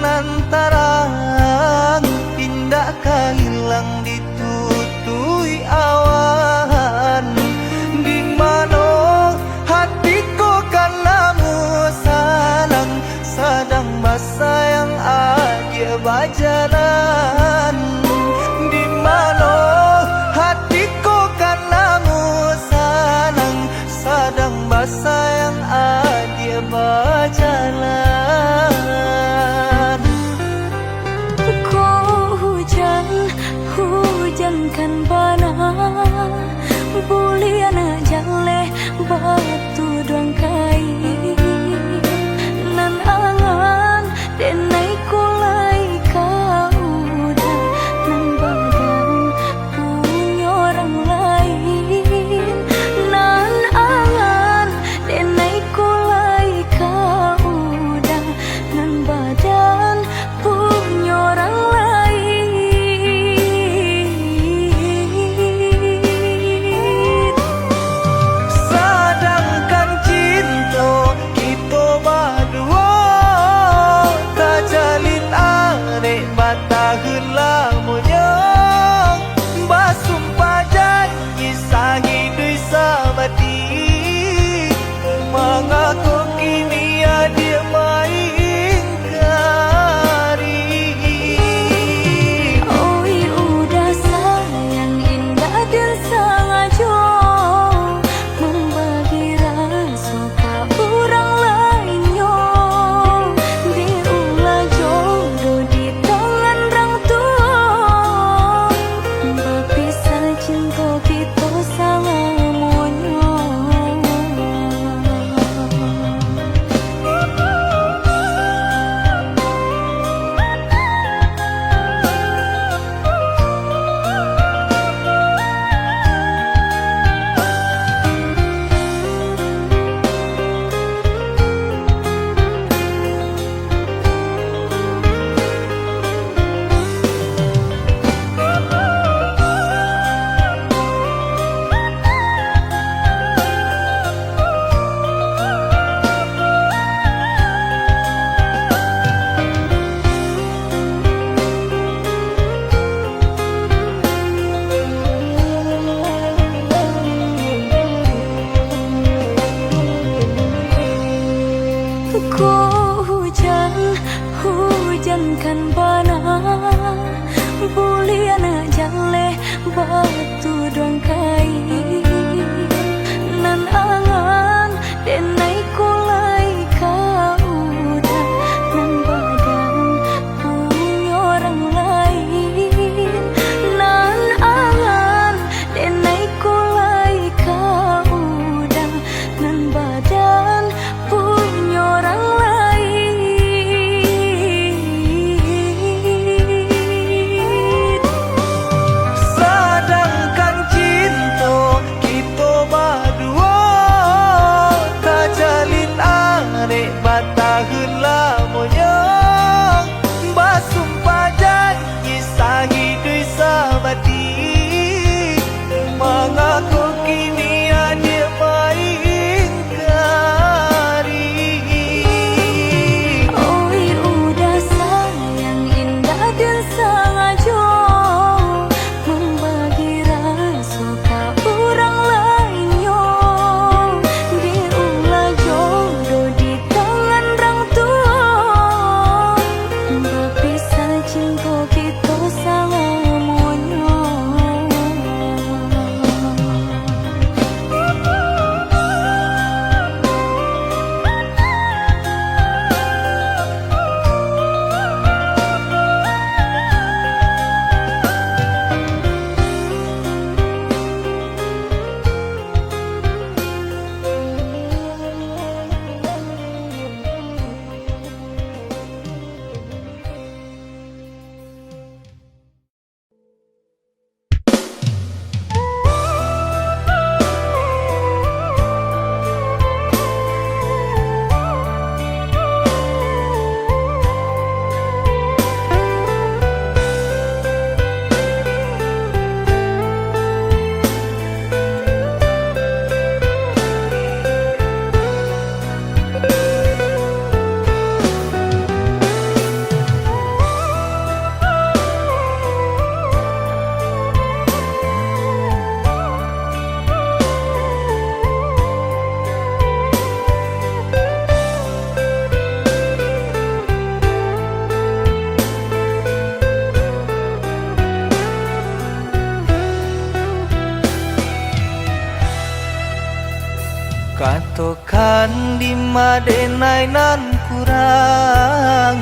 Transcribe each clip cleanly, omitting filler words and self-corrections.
nan tarang, tindakkah hilang ditutui awan. Di mana hatiku karenamu salang, sedang bersayang aja berjalan. Di mana hatiku karenamu salang, sedang bersayang aja berjalan. Kau hujan, hujankan bana, bulian jale batu doang kai. Nan angan denai kulai kau dah, nan badan punya orang lain. Nan angan denai kulai kau dah, nan badan punya orang lain. madenai nan kurang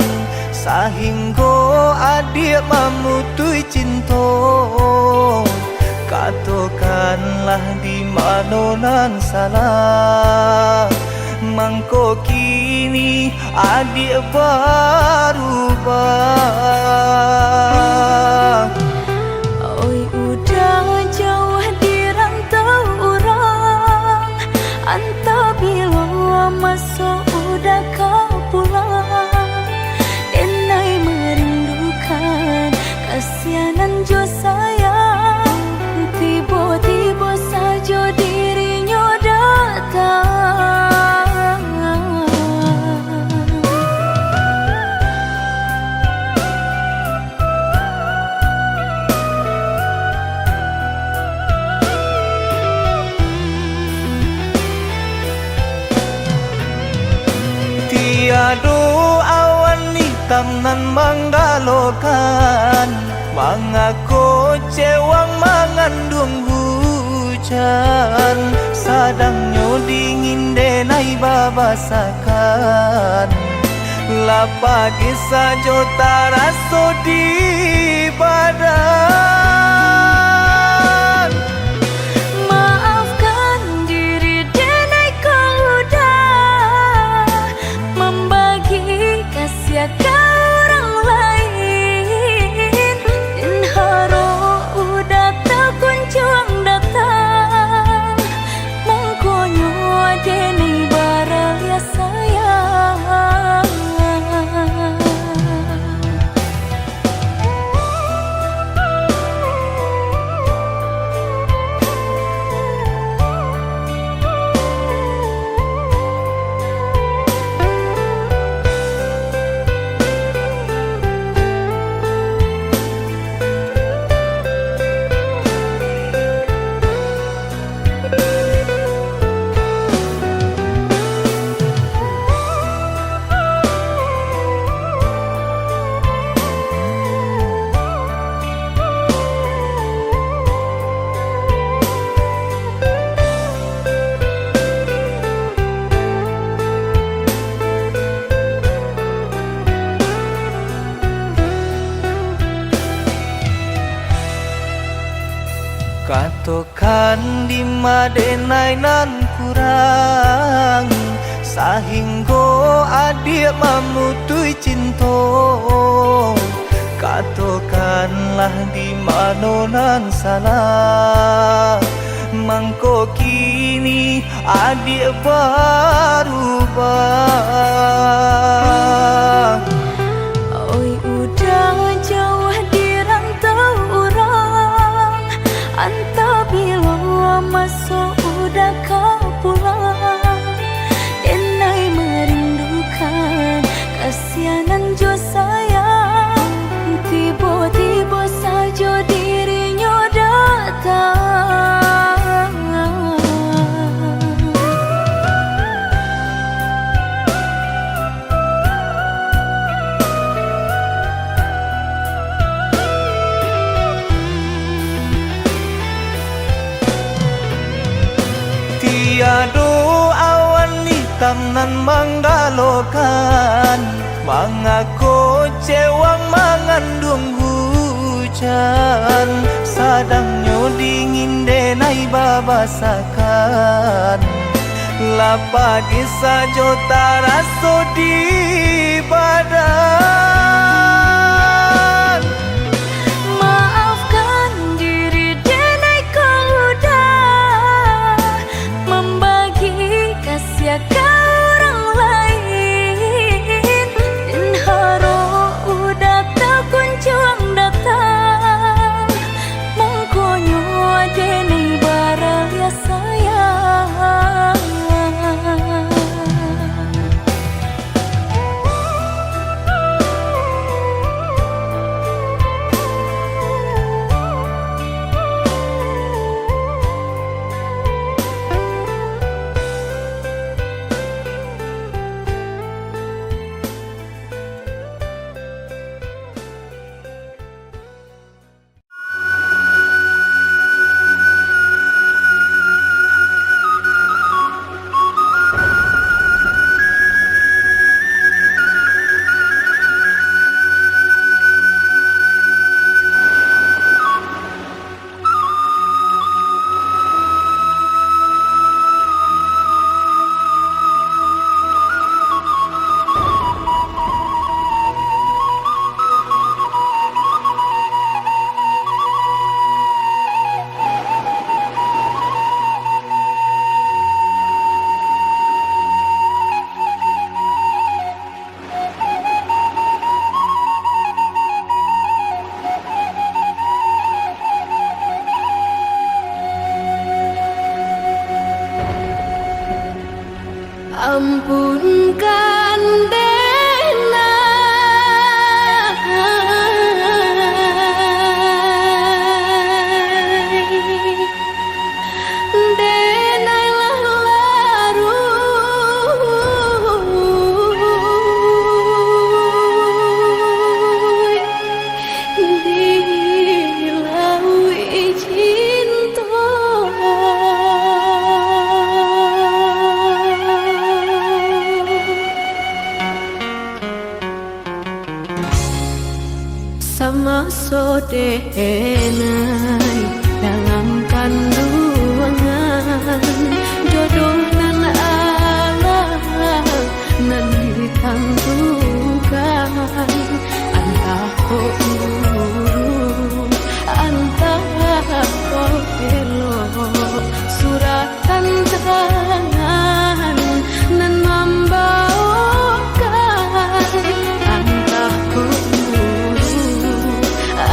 sahingga adik memutui cinta. Katakanlah di mana nan salah, mangko kini adik berubah. Oi udah jauh di rantau orang, anta bila masuk udah kau pulang. Denai merindukan kasihanan jo sayang, tiba-tiba saja dirinya datang. Tiada awan hitam nan menggalokan, mengaku cewang mengandung hujan. Sadangnya dingin denai babasakan, lapagi saja taraso di badan. Maafkan diri denai kau udah membagi kasih ke orang lain, dan haro udah tak kunjung datang. Mangkonyo denai baraya sayang. Katakan di madenai nan kurang sahingga adik memutui cinta. Katakanlah di mana nan salah, mangko kini adik berubah. Oi udah jauh di rantau orang, anta bila masuk udah kau pulang. Denai merindukan kasihanan jo sayang, tiba-tiba saja dirinya datang. Tiada awan hitam nan menggalokan, mengaku cewang mengandung hujan. Sadangnya dingin denai babasakan, lapagi saja taraso di badan. Maafkan diri denai kau udah membagi kasih ke orang lain, dan haro udah tak kunjung datang. Mangkonyo denai baraya sayang. sama sodenai dalam kandungan jodoh nan Allah nan ditangguhkan antah ko uru antah ko elo suratan tangan nan membawakan antah ko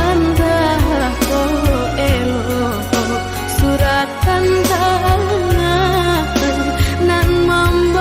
antah ko elo suratan tangan nan membawakan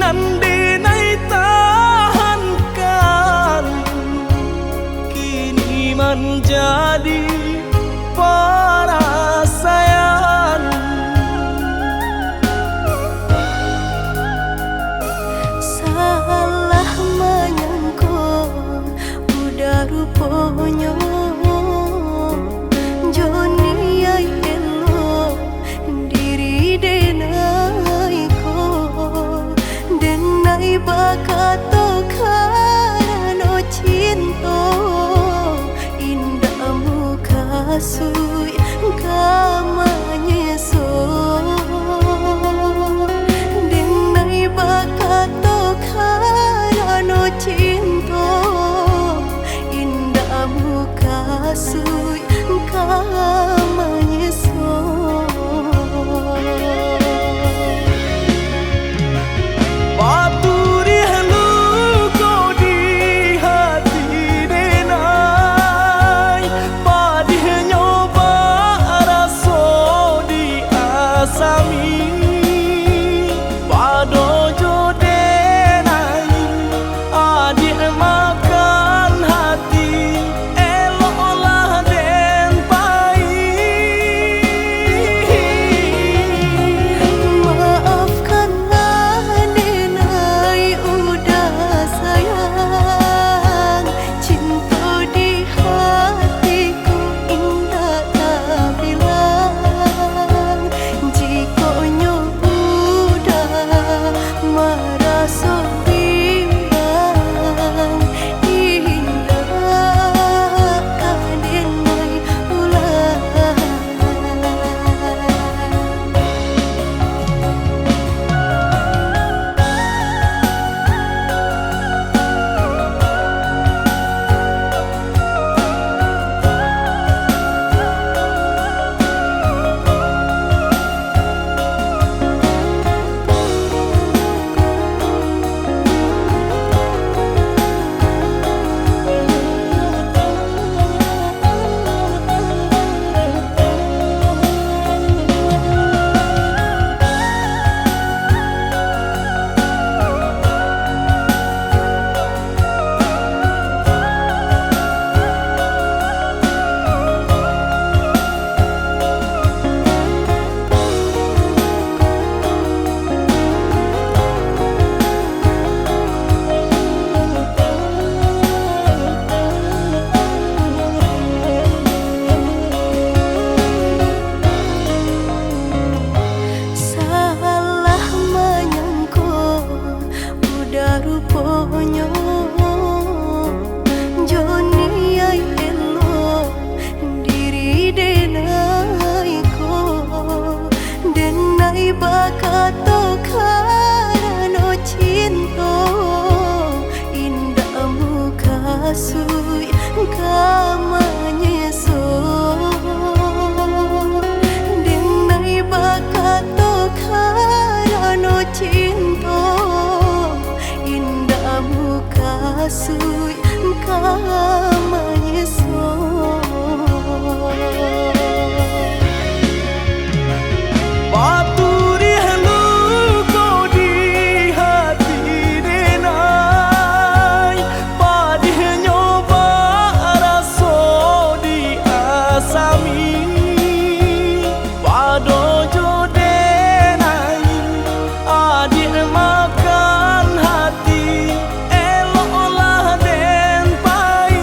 nan denai tahankan kini menjadi perasaan. Salah menyangka udah rupanya Joni ay elo diri denai ko denai bakato karano cinta indah muka sui kamanya so denai bakato karano cinta indah muka sui kamanya so. Paturi halu kau di hati denai padih nyoba raso di asami padojo denai adik makan hati eloklah den pai. Maafkanlah denai udah sayang cinta di hatiku indah tak bilang jika udah merasa bimbang indah denai ulang. Salah menyangka udah rupanya Joni ay elo diri denai ko denai bakato karano cinta indah muka sui kamanya so denai bakato karano cinta indah muka sui kamanya so. Paturi halu kau di hati denai padih nyoba raso di asami padojo denai adik makan hati eloklah den pai.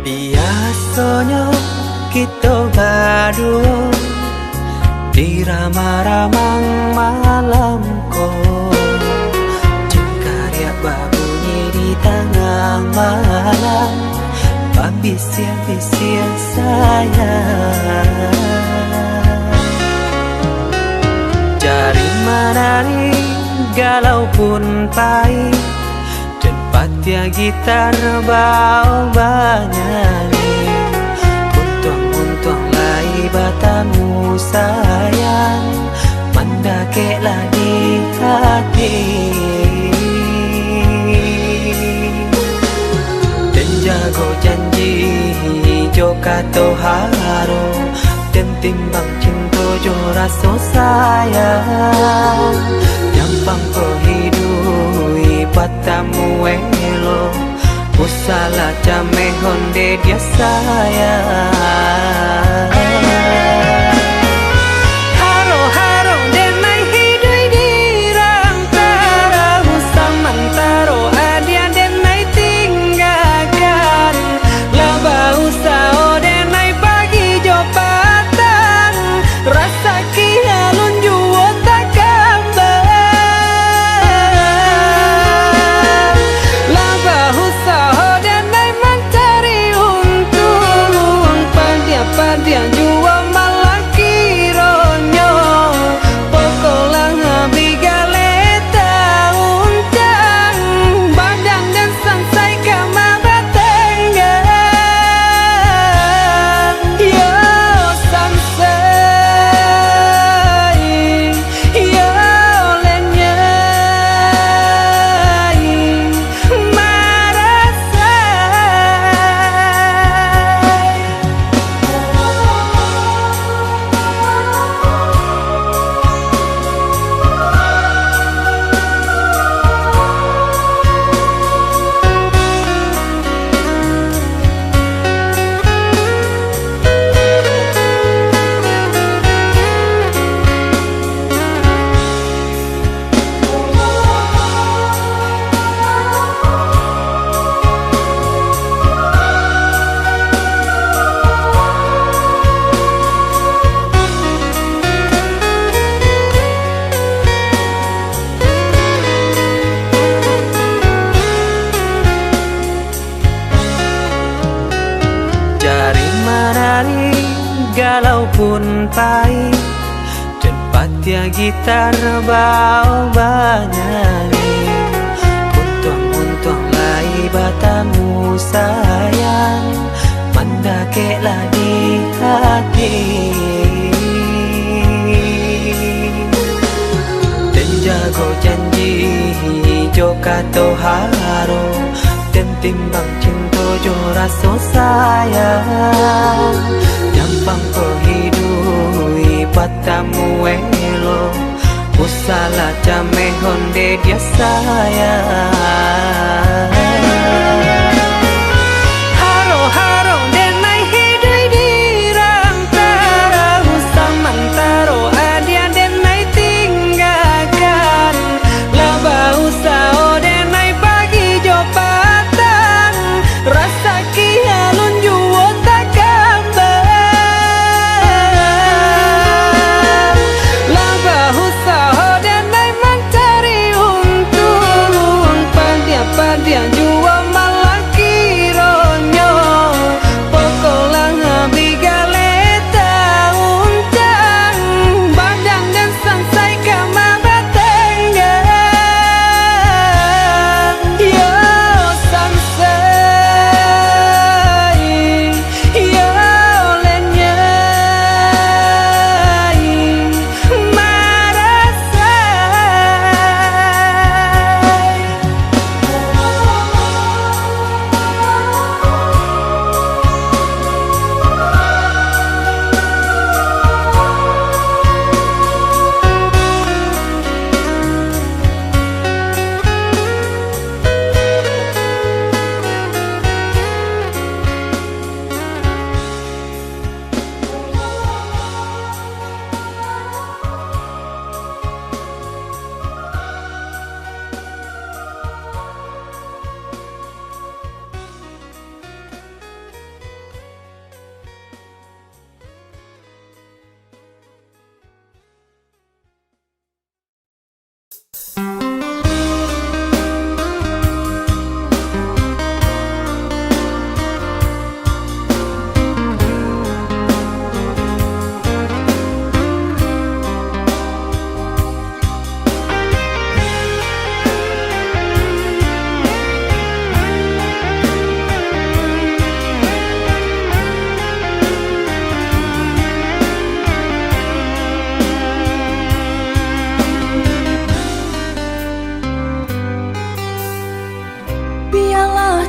Biasanya kita berdua di ramah-ramah malam kau, cengkarya babunyi di tengah malam, babisia-bisia sayang. Jari menari galau pun pahit, Patia gitar bau banyani, untung lai batamu sayang, mandakeklah di hati. Dan jago janji joka toharo, dan timbang cinta jo rasa sayang, jampang pohidui patamu elo, usala jame honde dia sayang. Haro-haro denai hidui dirang tara, usamantaro adia denai tinggalkan, laba usao denai pagi jo patang, rasa kialun juo tak gambar. Laba usao denai mencari untung, padia juo malah kironyo, pokolang bigaleta uncang, badan dan sansai kamar tengah. Yo sansai, yo lenyai, marasai. Jari menari galau pun pahit, dan patia gitar bau banyani, untung lai batamu sayang, mandakeklah di hati. Dan jago janji joka toharo, dan timbang cinta jo rasa sayang, jampang pohidui patamu elo, usala jame honde dia sayang. Haro-haro denai hidui dirang tara, usamantaro adia denai tinggalkan, laba usao denai pagi jo patang, rasa kialun juo tak gambar. Laba usao denai mencari untung, padia juo malah kironyo, pokolang bigaleta uncang, badan dan sansai kamar tengah. Yo sansai, yo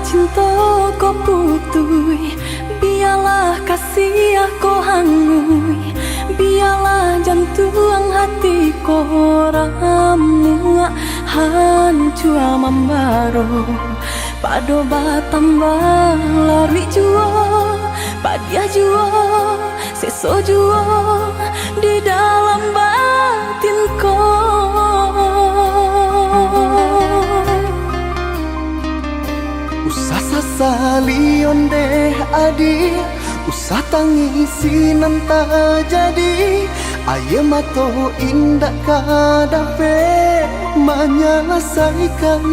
cinta kau putui, biarlah kasih aku hangui, biarlah jantung hati kau ramu hancur membaro. Pado batambah lari jua, padia jua, seso jua di dalam batinku. Usah sasali onde adi, usah tangisi nanta jadi. Aye mato indak kadape menyelesaikan.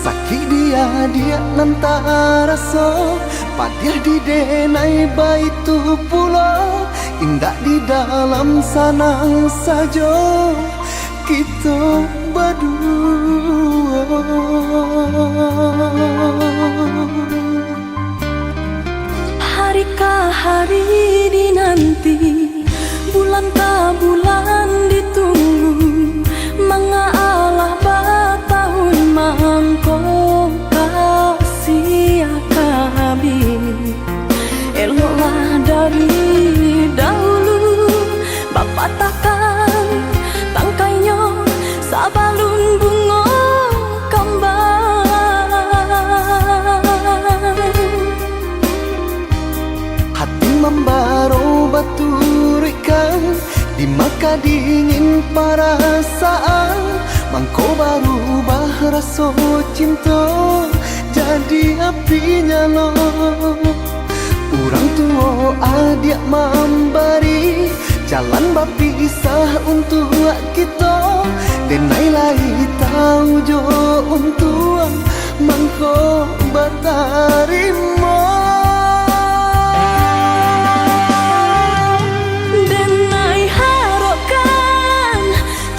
Sakit dia nanta raso, padiah di denai baitu pulau. Indak di dalam sanang saja kita berdua. Hari ke hari dinanti, bulan ke bulan ditunggu, mengalah batahun mangkok kasih akabi. Eloklah dari dahulu, Bapak takkan tangkainya sabalun bunga kembang. Hati membaro baturikan, di maka dingin perasaan. Mangko baru rasa cinta, jadi api nyala. Orang tua adik memberi jalan berpisah untuk kita. Denai lai tahu jo untuk mangko bertarima. Denai harapkan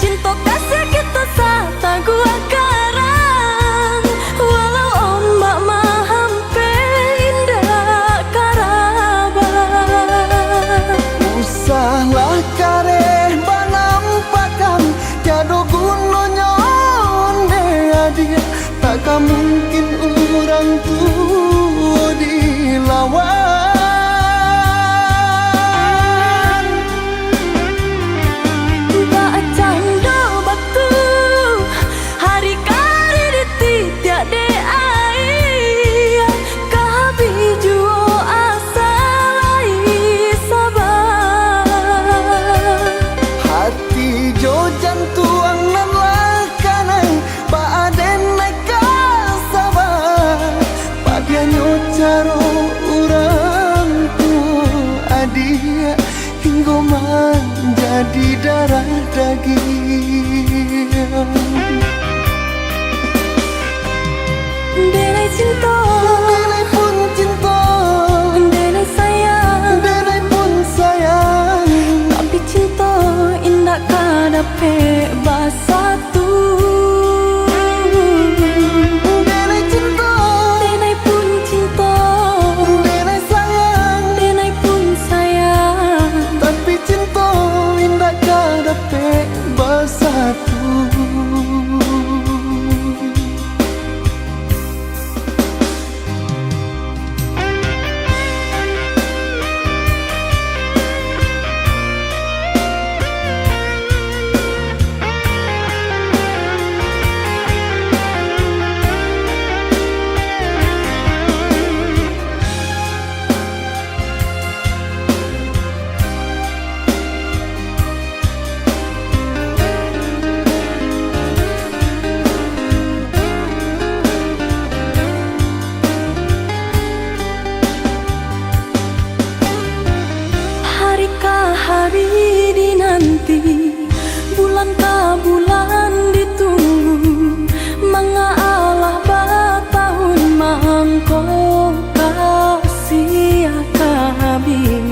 cinta kasih kita sata gua karang, walau ombak mahampe indah karabat. Usahlah kareh banampakan, tiada gunanya onde dia. Takkan mungkin orang tua dilawan. Bacang do batu, hari kari ditidak de ai, kahabi juo asal ai sabar. Hati jo jantuang nan lakanai, baaden naik kasabar. Padianyo caro orang tua adia, hingga menjadi darah daging. Denai cinta, Denai pun cinta, denai sayang, denai pun sayang. tapi cinta indah kadape basatu. Denai cinta, Denai pun cinta, denai sayang. denai pun sayang, Tapi cinta indah kadape bersatu. hari ke hari dinanti, bulan ke bulan ditunggu, mengalah batahun mangkok kasih akabi.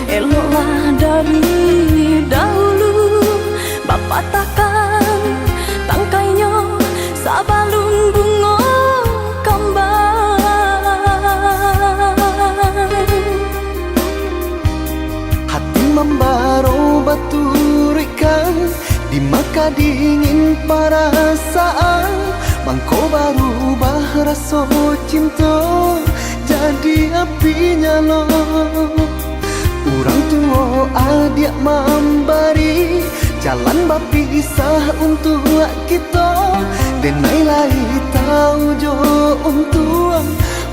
Eloklah dari dahulu, Bapak takkan tangkainya sabalun bunga kembang. Hati membaro baturikan, di maka dingin perasaan. Mangko baru raso cinta jadi api nyala. Orang tua adik memberi jalan berpisah untuk kita. Denai lai tahu jo untuk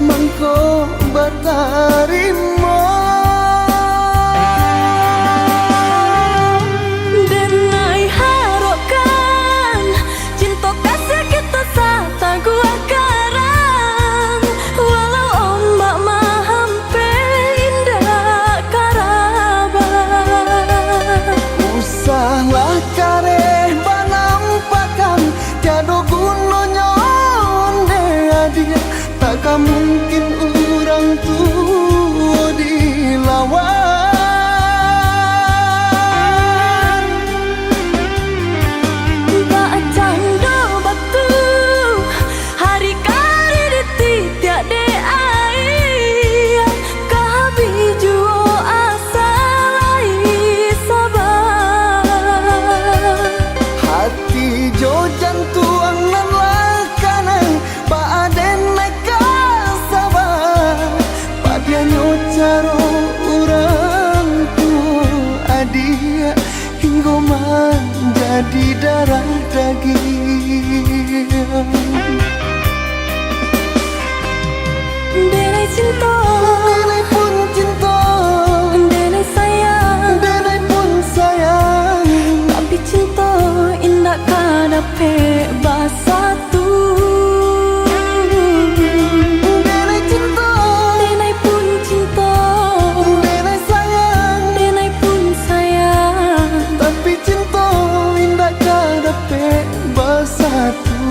mangko bertarima. Denai harapkan cinta kasih kita sata gua karang. Walau ombak mahampe indah karaban. Usahlah kareh banampakan tiada gunanya dia. Takkan mungkin orang tua dilawan. Bacaan do batu hari kari ditidak de air. Kahabi juo asalai sabar. Hati jo jantuang nan lakanan baaden neka sabar. Padianyo caro orang tua adia hingga menjadi darah daging. Denai cinta, Denai pun cinta, denai sayang, denai pun sayang. tapi cinta indah kadape basatu. Denai cinta, Denai pun cinta, denai sayang. denai pun sayang. Tapi cinta indah kadape bersatu.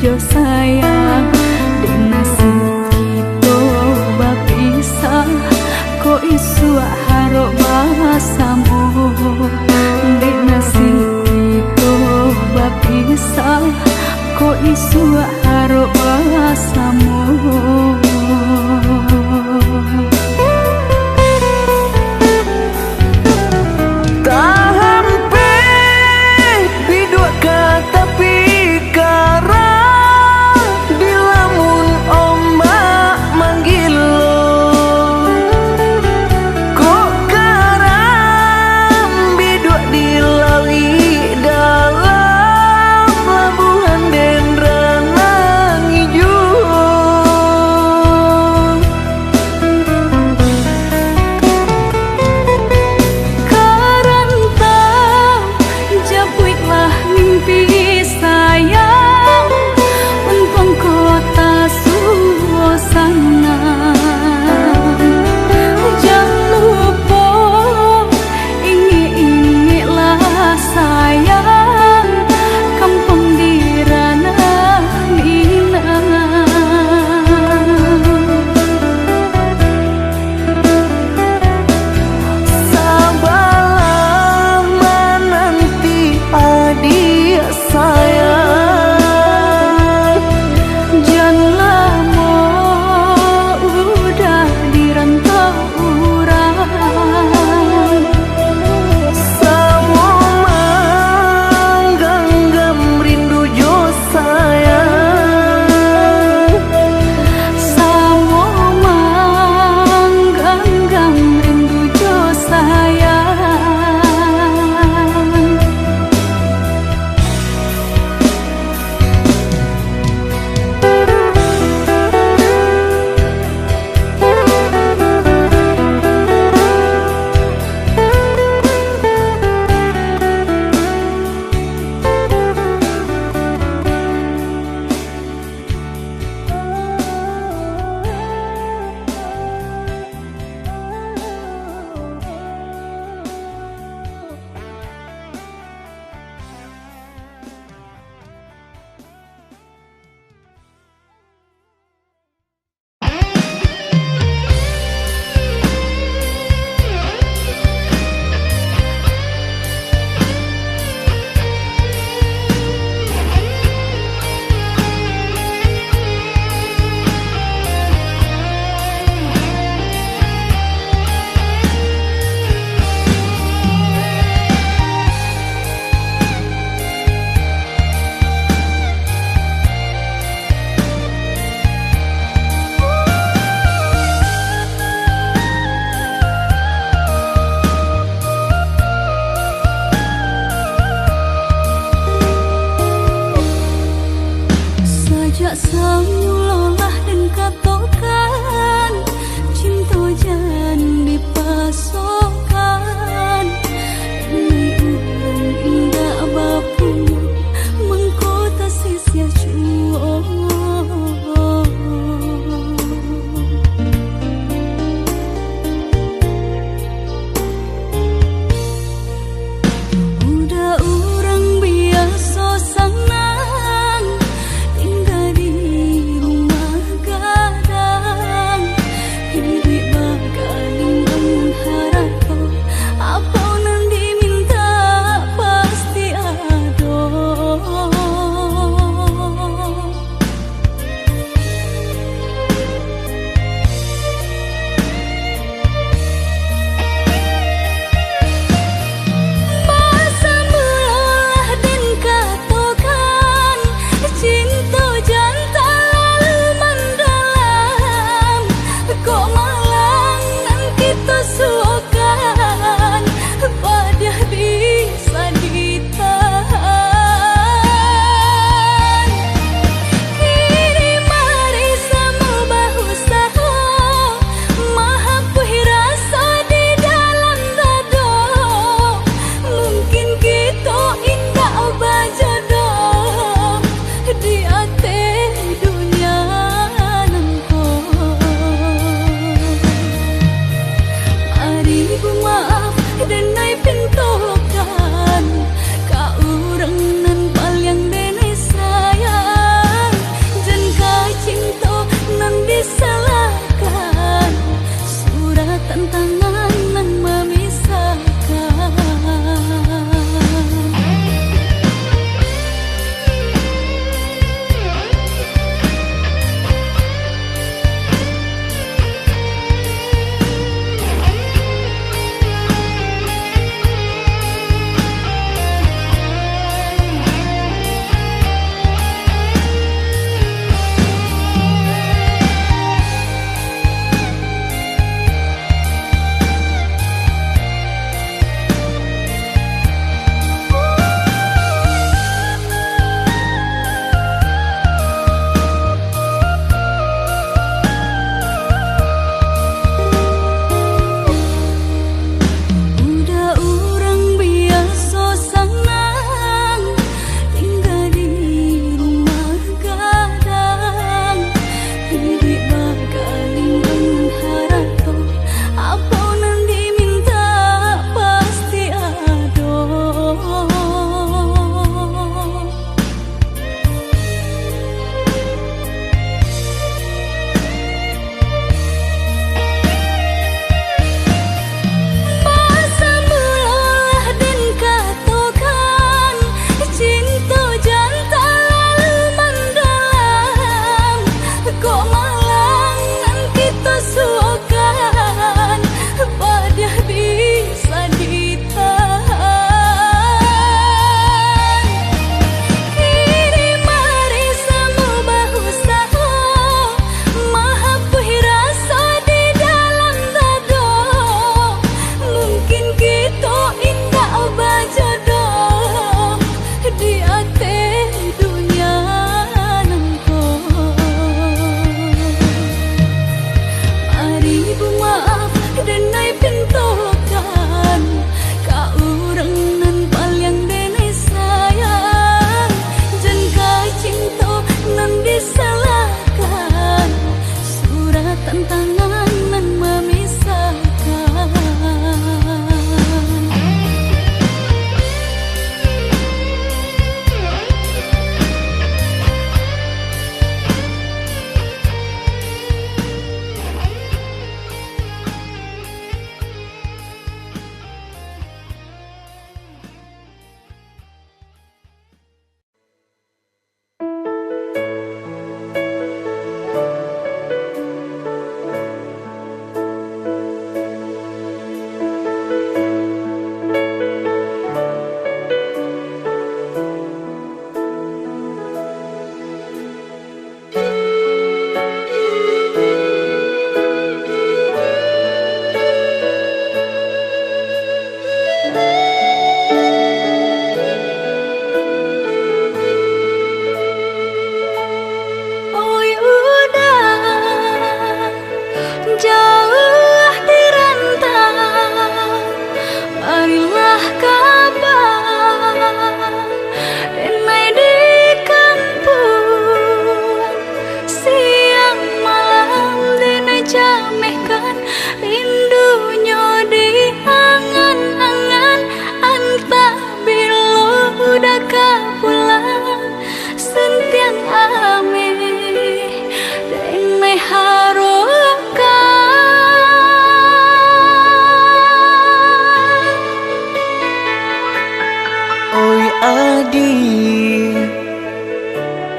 jo sayang di nasib kita bapisah ko isu harok basamu di nasib kita bapisah ko isu harok basamu. tantangan nan memisahkan.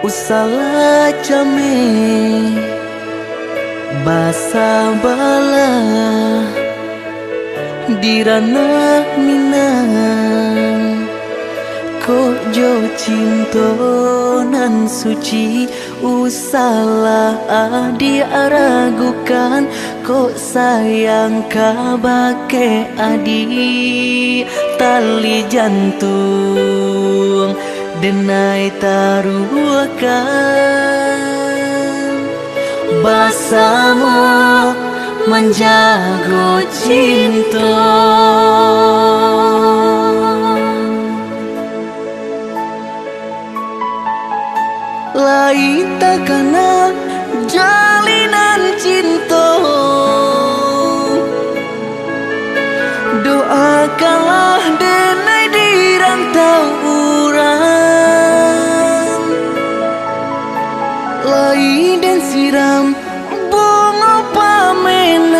Usala came basa bala dirana minang ko jo cinto nan suci usala adi aragukan ko sayang kabake adi tali jantung denai taruhkan basamu menjago cinta lain takana jalinan cinta doakanlah denai di rantau urang lain dan siram bunga pamenang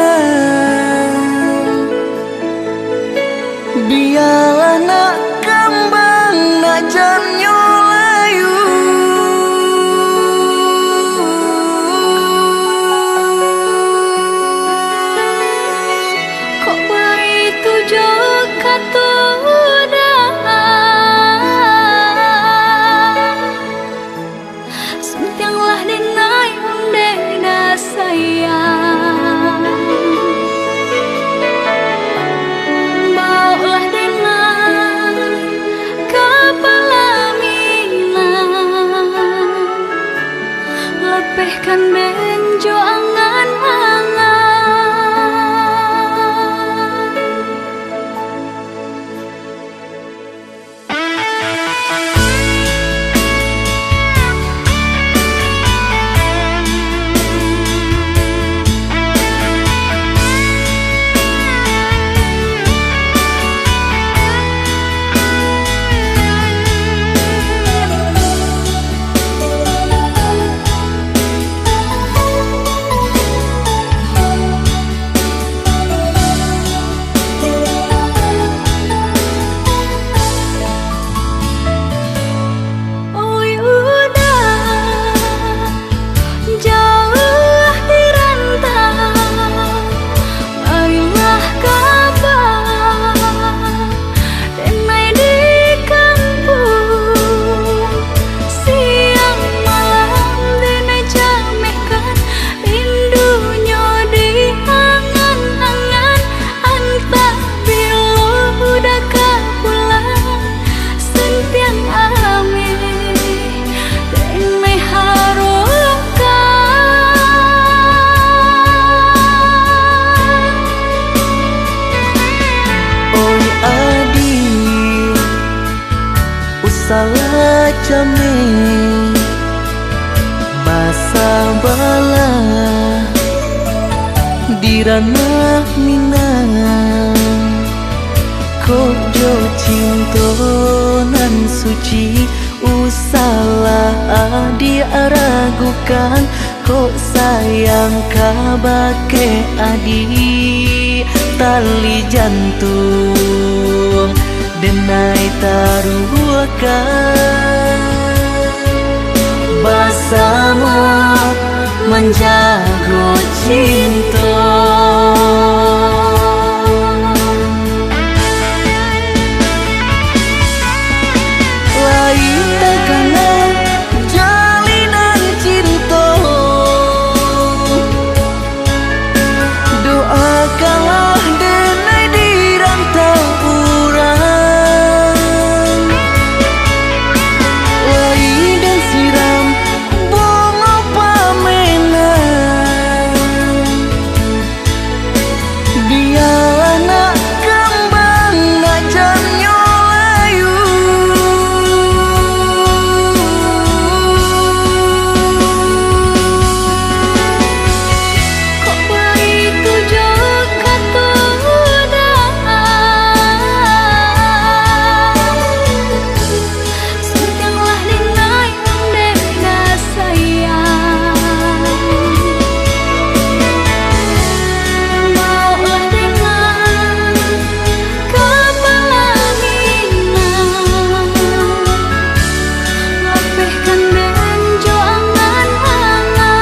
salah jame masa bala dirana minang kok jo cinta nan suci usalah adi ragukan kok sayang kabake adi tali jantung denai taruhkan bersama menjaga cinta. Lain tegalah jalinan cinta, doakanlah denai di rantau urang. Lain dan siram bunga pamenang, dia anak kembang najan nyolayu. Kok begitu juga sudahlah denai dena sayang maulah dengan kepelanginan ngapihkan benjo angan-angan.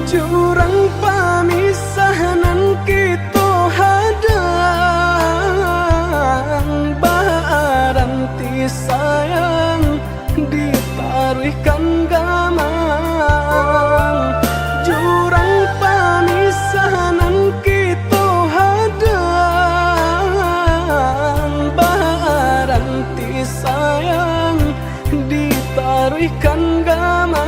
Jurang pamisahan kita hadang baranti sayang ditaruhkan gamang. Jurang pamisahan kita hadang baranti sayang ditaruhkan gamang.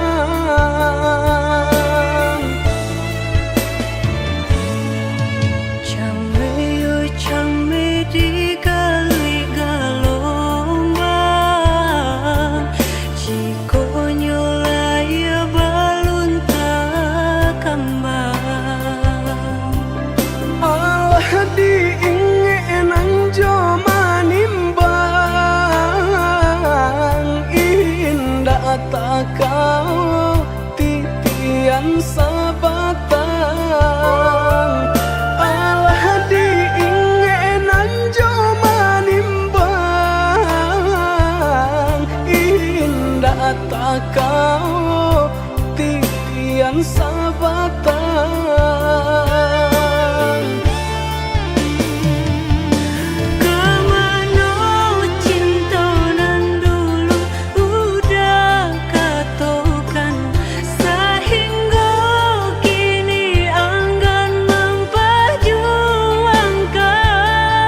Kau titian sabatang alah diingenan jo manimbang indah tak kau titian sabatang. Sehingga kini enggan memperjuangkan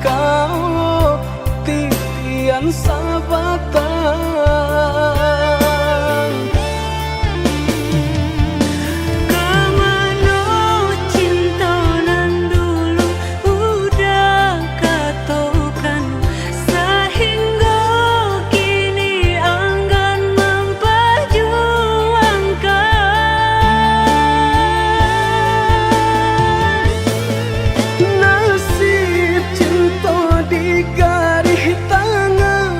kau titian sabatan. Kemana cinta nan dulu udah katokan, sehingga kini enggan memperjuangkan. Nasib cinta di garis tangan,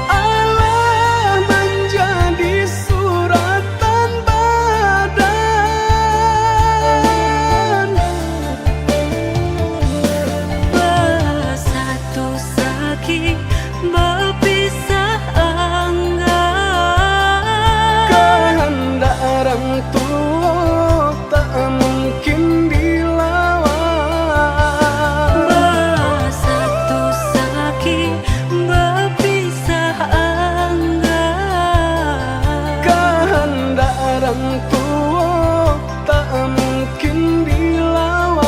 Allah menjadi suratan badan. Bersatu sakit berpisah enggan. Kehendak orang tua tak mungkin dilawan. Bersatu sakit berpisah enggan. Kehendak orang tua tak mungkin dilawan.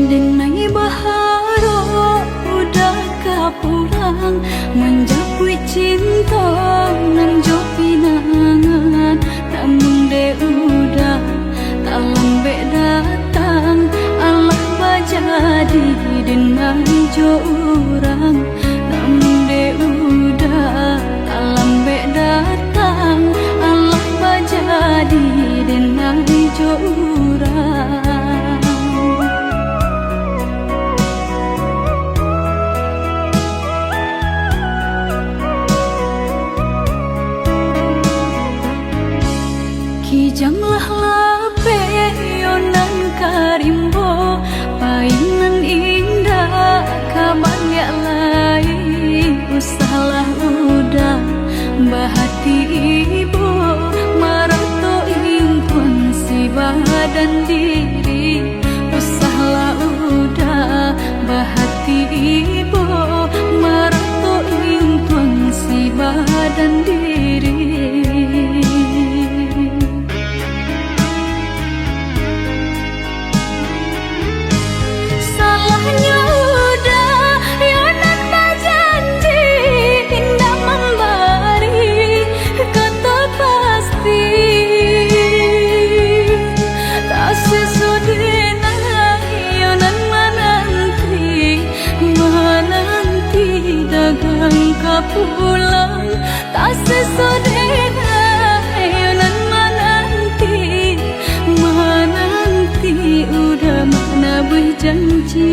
Denai baharo udah kapulang, menjapui cinta nan jo pinangan. Namun de udah tak lambe datang, Allah bajadi denai jo urang. Namun de udah tak lambe datang, Allah bajadi denai jo urang. Kijanglah lape yonan karimbo, painan indah kaban ya lain. Usahlah udah bahati ibu, marato impun si badan diri. Usahlah udah bahati ibu, marato impun si badan diri. Salahnya udah yonan berjanji, indah memberi kata pasti. Tak sesudahnya yonan menanti dagang kapulang. Tak sesudahnya yonan menanti udah mana berjanji.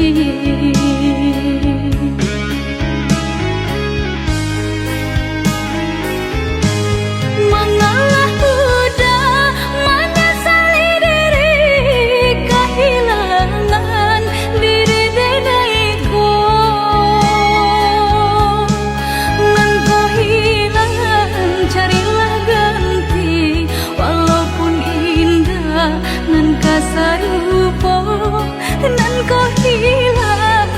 Mengalah udah menyesali diri, kehilangan diri denaiku. Nan kau hilang carilah ganti, walaupun indah nan kasar rupa. Nan kau hilang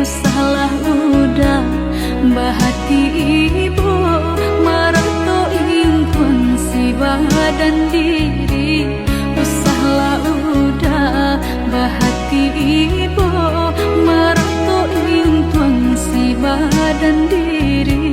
usahlah udah bahati ibu marato impun si badan diri usahlah udah bahati ibu marato impun si badan diri.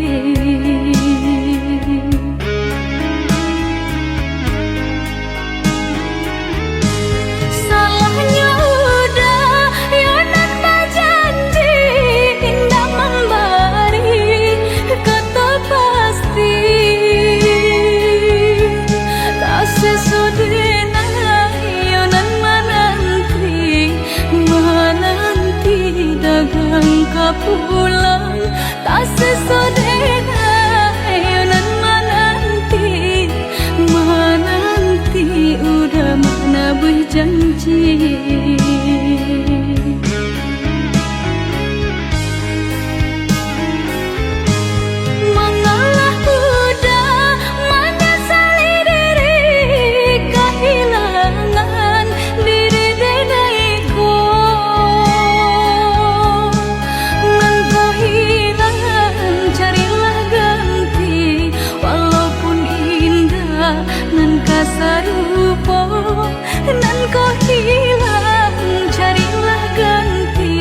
Pulang tak sesodena ayonan menanti udah mana berjanji. Sarupo nan kau hilang carilah ganti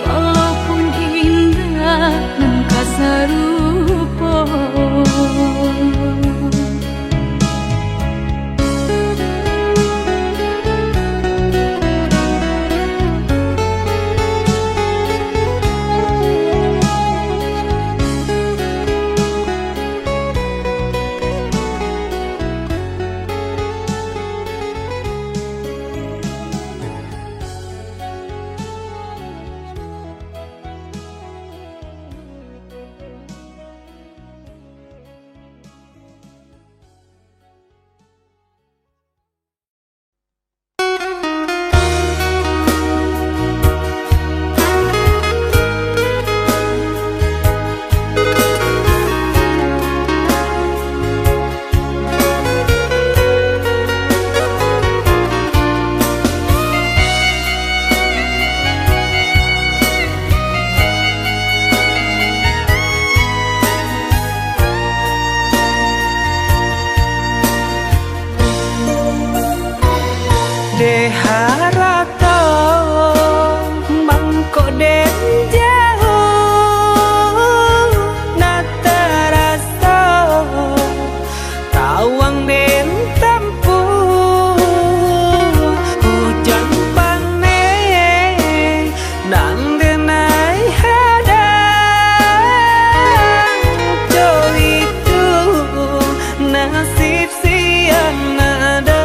walaupun indah nan kasarupo. Deharato mangko den jauh nataraso tawang den tampu hujan pane nang denai hadang jo itu nasib siang nada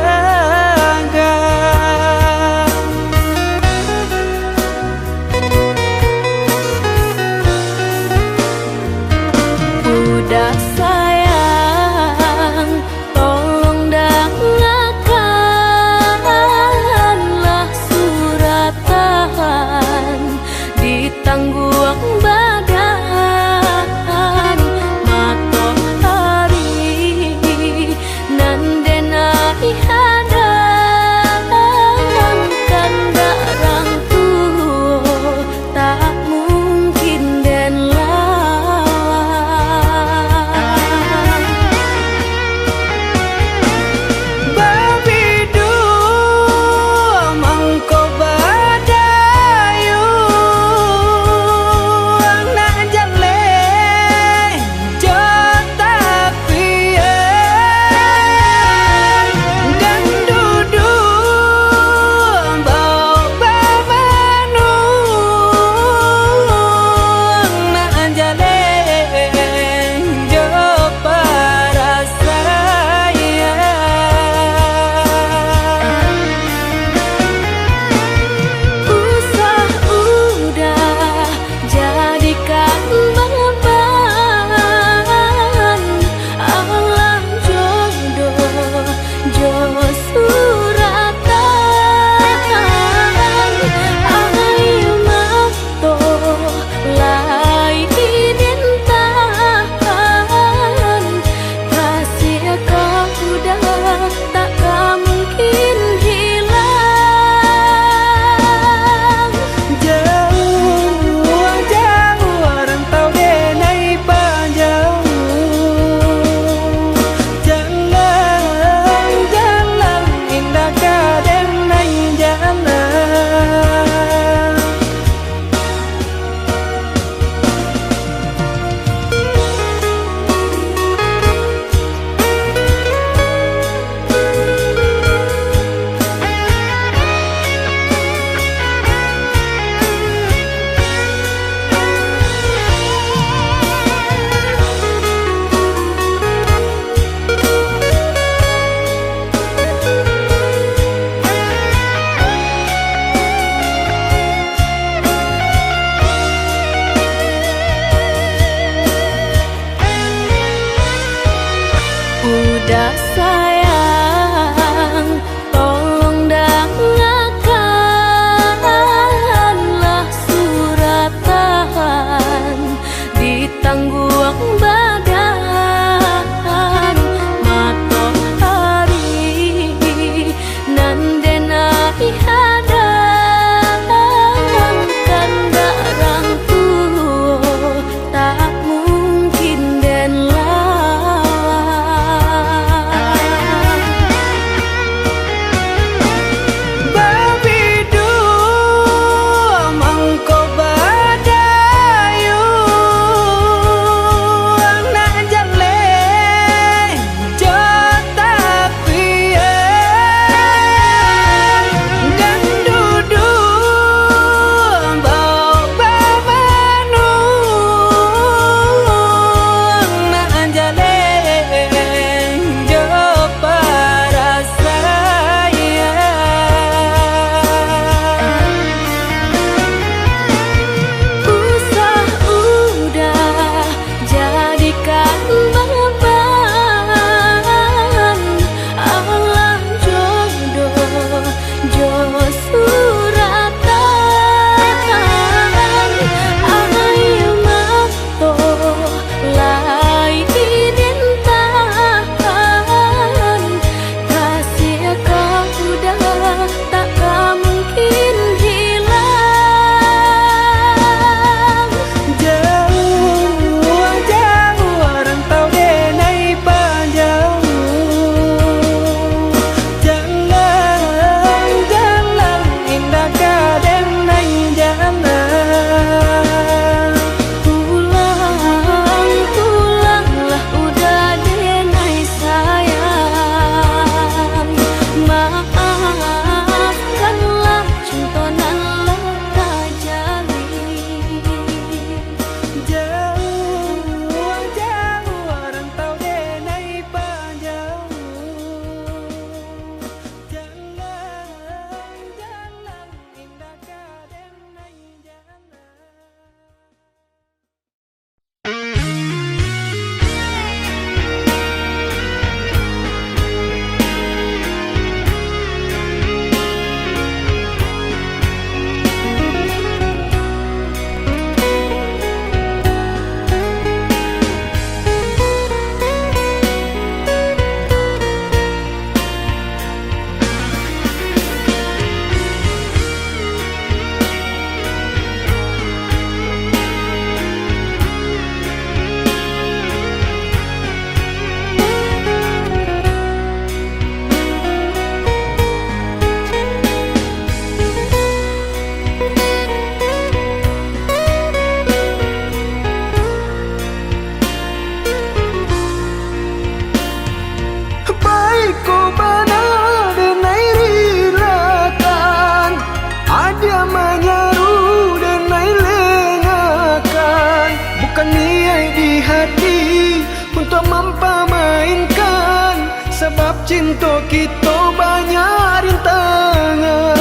cinta kita banyak rintangan.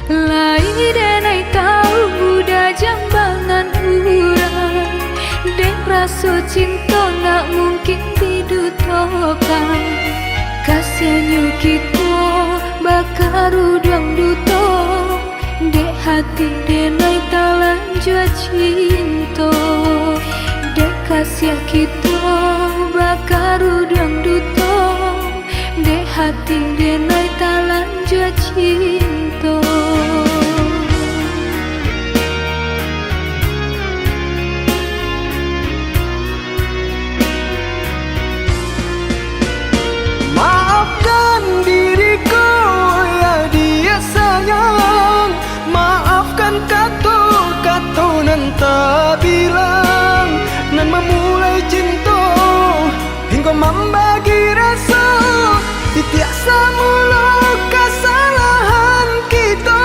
Lai denai tahu muda jambangan urang, dan rasa cinta nak mungkin didutokan. Kasihannya kita bakar udang duto, dek hati denai talan jua cinta. Dek kasihan kita bakar udang duto, dek hati denai talan jua cinta. Maafkan diriku ya dia sayang, maafkan kata-kata nan tak bilang, nan memulai cinta hingga membagi rasa di tiap semula kesalahan kita.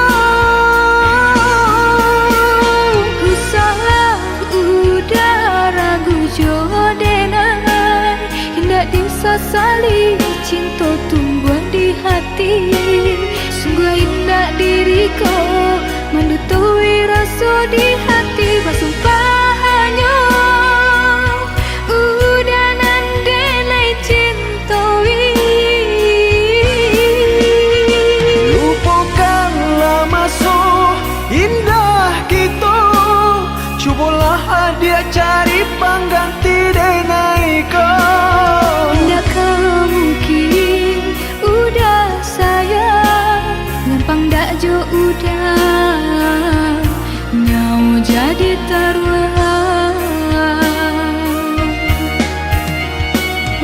Usaha udara gujodenan, hendak disesali cinta tumbuh di hati. Sungguh indah diriku mendutui rasa di hati. Bersumpahannya udanan denai cintawi. Lupakanlah masa indah kita, cubalah dia cari pengganti denai kau. Tidakkah mungkin udah sayang, gampang dak jo udah nyau jadi taruhan.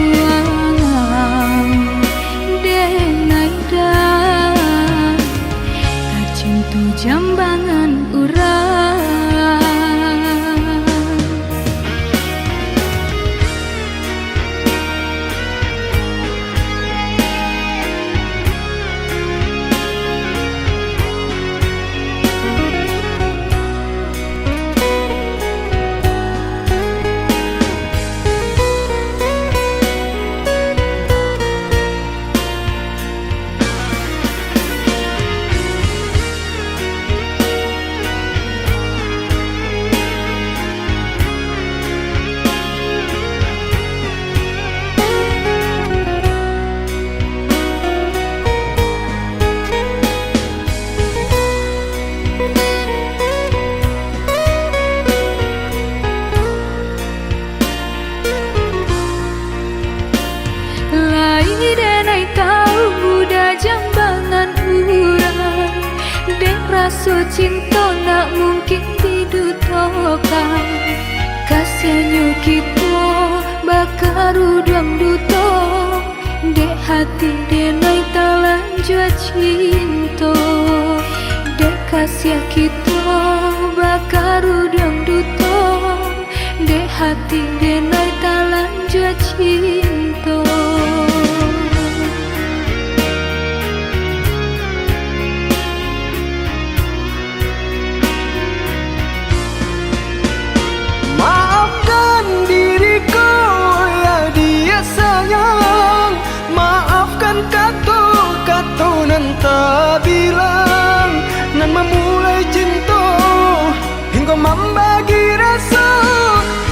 Wow, denai dah tercintu jambangan urang. Denai tahu muda jambangan urang, dan rasa cinta nak mungkin didutokan. Kasihannya kita bakar udang duto, dek hati denai talan jua cinta. Dek kasihan kita bakar udang duto, dek hati denai talan jua cinta. Maafkan diriku ya dia sayang, maafkan kata-kata nan tak bilang, nan memulai cinta hingga membagi rasa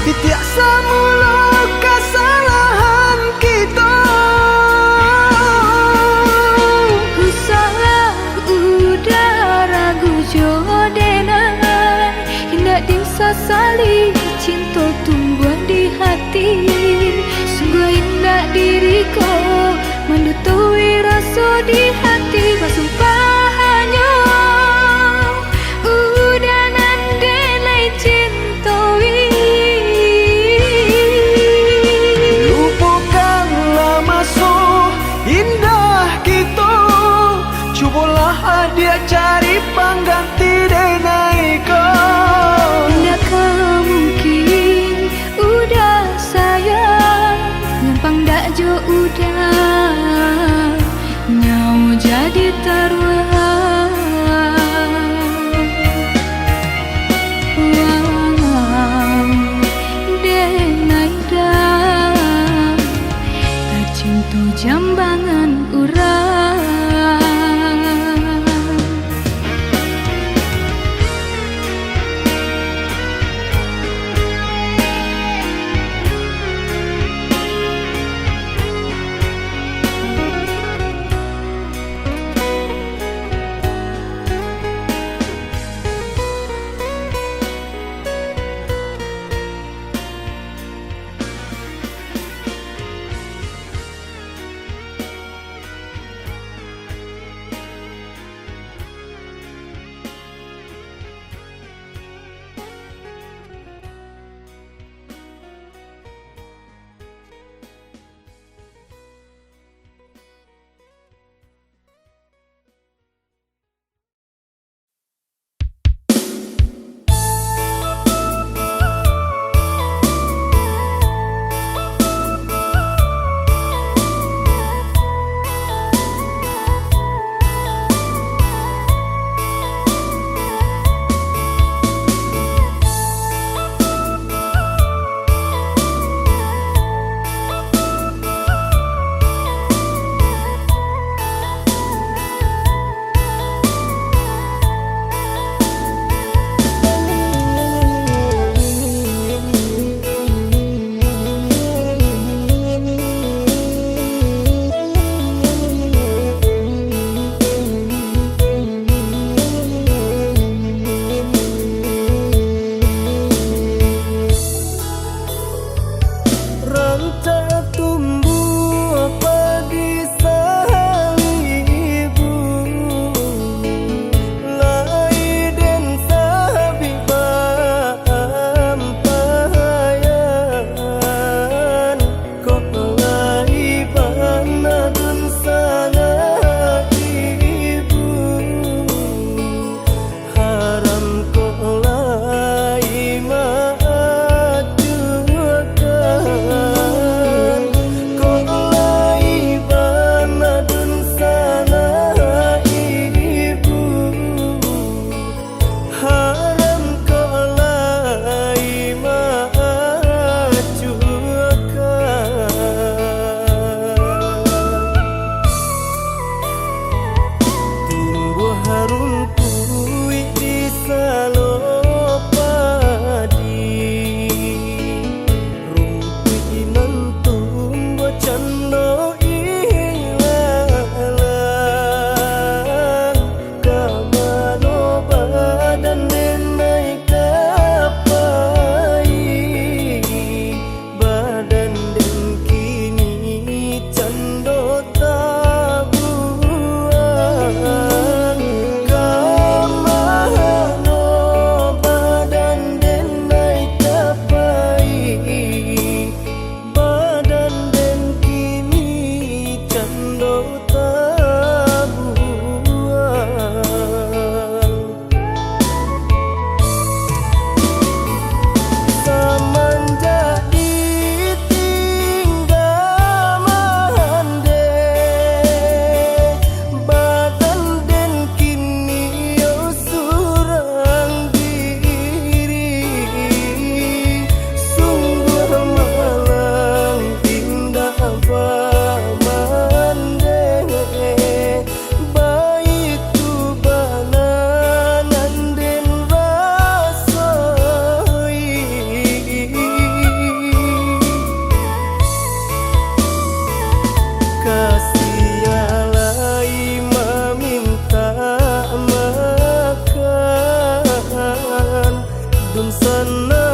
di tiap semula kesalahan kita. Usaha udara gujodenan, hendak disesali cinta tumbuh di hati. Sungguh indah diriku mendutui rasa di hati. Bersumpahannya udanan denai cintawi. Lupakanlah masa indah kita, cubalah dia cari pengganti denai kau. Tidakkah mungkin udah sayang, gampang dak jo udah nyau sana